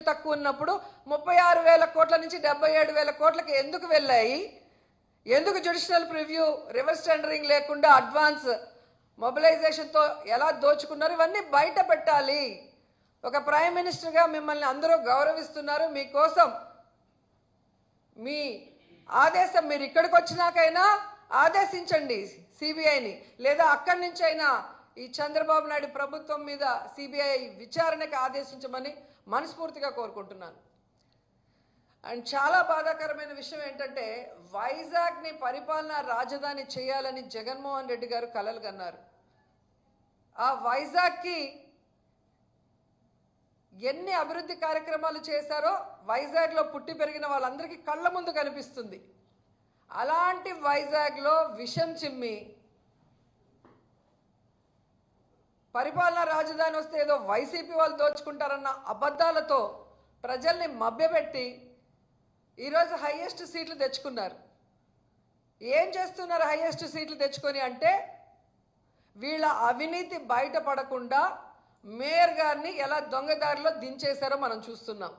తక్కువ ఉన్నప్పుడు 36,000 కోట్ల నుంచి 77,000 కోట్లకి ఎందుకు వెళ్ళాయి? ఎందుకు జ్యుడిషియల్ ప్రివ్యూ రివర్స్ టెండరింగ్ లేకుండా అడ్వాన్స్ మొబిలైజేషన్తో ఎలా దోచుకున్నారు? ఇవన్నీ బయట పెట్టాలి. ఒక ప్రైమ్ మినిస్టర్గా మిమ్మల్ని అందరూ గౌరవిస్తున్నారు. మీకోసం మీ ఆదేశం, మీరు ఇక్కడికి వచ్చినాకైనా ఆదేశించండి సిబిఐని, లేదా అక్కడి నుంచి అయినా ఈ చంద్రబాబు నాయుడు ప్రభుత్వం మీద సిబిఐ విచారణకు ఆదేశించమని మనస్ఫూర్తిగా కోరుకుంటున్నాను. అండ్ చాలా బాధాకరమైన విషయం ఏంటంటే, వైజాగ్ని పరిపాలనా రాజధాని చేయాలని జగన్మోహన్ రెడ్డి గారు కలలు కన్నారు. ఆ వైజాగ్కి ఎన్ని అభివృద్ధి కార్యక్రమాలు చేశారో వైజాగ్లో పుట్టి పెరిగిన వాళ్ళందరికీ కళ్ళ ముందు కనిపిస్తుంది. అలాంటి వైజాగ్లో విషం చిమ్మి పరిపాలనా రాజధాని వస్తే ఏదో వైసీపీ వాళ్ళు దోచుకుంటారన్న అబద్ధాలతో ప్రజల్ని మభ్యపెట్టి ఈరోజు హైయెస్ట్ సీట్లు తెచ్చుకున్నారు. ఏం చేస్తున్నారు హైయెస్ట్ సీట్లు తెచ్చుకొని అంటే, వీళ్ళ అవినీతి బయటపడకుండా మేయర్ గారిని ఎలా దొంగదారిలో దించేశారో మనం చూస్తున్నాం.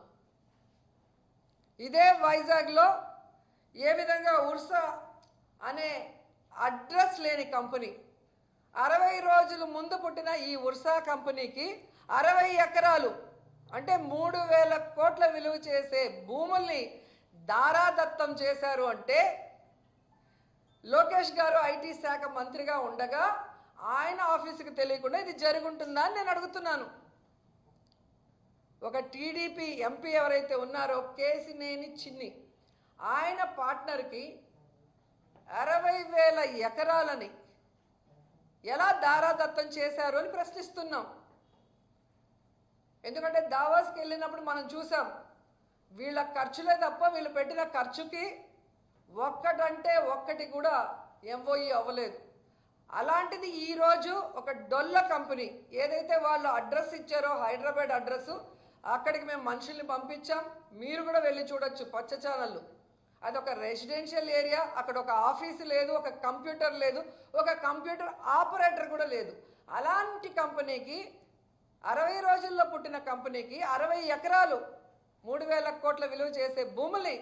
ఇదే వైజాగ్లో ఏ విధంగా ఉర్సా అనే అడ్రస్ లేని కంపెనీ, 60 రోజుల ముందు పుట్టిన ఈ ఉర్సా కంపెనీకి 60 ఎకరాలు అంటే 3,000 కోట్ల విలువ చేసే భూముల్ని దారాదత్తం చేశారు. అంటే లోకేష్ గారు ఐటీ శాఖ మంత్రిగా ఉండగా ఆయన ఆఫీసుకి తెలియకుండా ఇది జరుగుంటుందా అని నేను అడుగుతున్నాను. ఒక టీడీపీ ఎంపీ ఎవరైతే ఉన్నారో కేసినేని చిన్ని, ఆయన పార్ట్నర్కి 60,000 ఎకరాలని ఎలా దారాదత్తం చేశారు అని ప్రశ్నిస్తున్నాం. ఎందుకంటే దావాస్కి వెళ్ళినప్పుడు మనం చూసాం, వీళ్ళ ఖర్చులే తప్ప వీళ్ళు పెట్టిన ఖర్చుకి ఒక్కటంటే ఒక్కటి కూడా ఎంఓఈ అవ్వలేదు. అలాంటిది ఈరోజు ఒక డొల్ల కంపెనీ ఏదైతే వాళ్ళు అడ్రస్ ఇచ్చారో హైదరాబాద్ అడ్రస్, అక్కడికి మేము మనుషుల్ని పంపించాం. మీరు కూడా వెళ్ళి చూడొచ్చు పచ్చ ఛానళ్ళు. అదొక రెసిడెన్షియల్ ఏరియా, అక్కడ ఒక ఆఫీసు లేదు, ఒక కంప్యూటర్ లేదు, ఒక కంప్యూటర్ ఆపరేటర్ కూడా లేదు. అలాంటి కంపెనీకి 60 రోజుల్లో పుట్టిన కంపెనీకి 60 ఎకరాలు 3,000 కోట్ల విలువ చేసే భూముల్ని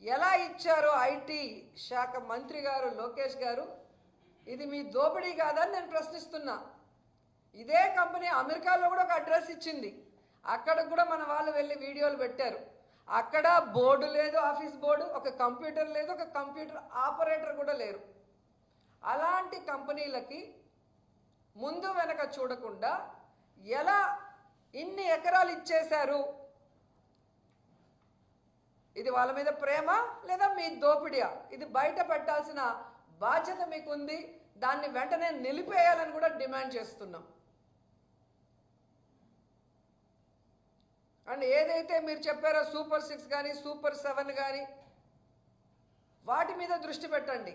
ఎలా ఇచ్చారో ఐటీ శాఖ మంత్రి గారు లోకేష్ గారు, ఇది మీ దోపిడీ కాదని నేను ప్రశ్నిస్తున్నా. ఇదే కంపెనీ అమెరికాలో కూడా ఒక అడ్రస్ ఇచ్చింది, అక్కడికి కూడా మన వాళ్ళు వెళ్ళి వీడియోలు పెట్టారు. అక్కడ బోర్డు లేదు, ఆఫీస్ బోర్డు, ఒక కంప్యూటర్ లేదు, ఒక కంప్యూటర్ ఆపరేటర్ కూడా లేరు. అలాంటి కంపెనీలకి ముందు వెనక చూడకుండా ఎలా ఇన్ని ఎకరాలు ఇచ్చేశారు? ఇది వాళ్ళ మీద ప్రేమ లేదా మీ దోపిడియా? ఇది బయట పెట్టాల్సిన బాధ్యత మీకుంది. దాన్ని వెంటనే నిలిపేయాలని కూడా డిమాండ్ చేస్తున్నాం. అండ్ ఏదైతే మీరు చెప్పారో సూపర్ 6 కానీ సూపర్ 7 కానీ వాటి మీద దృష్టి పెట్టండి.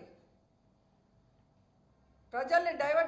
ప్రజల్ని డైవర్ట్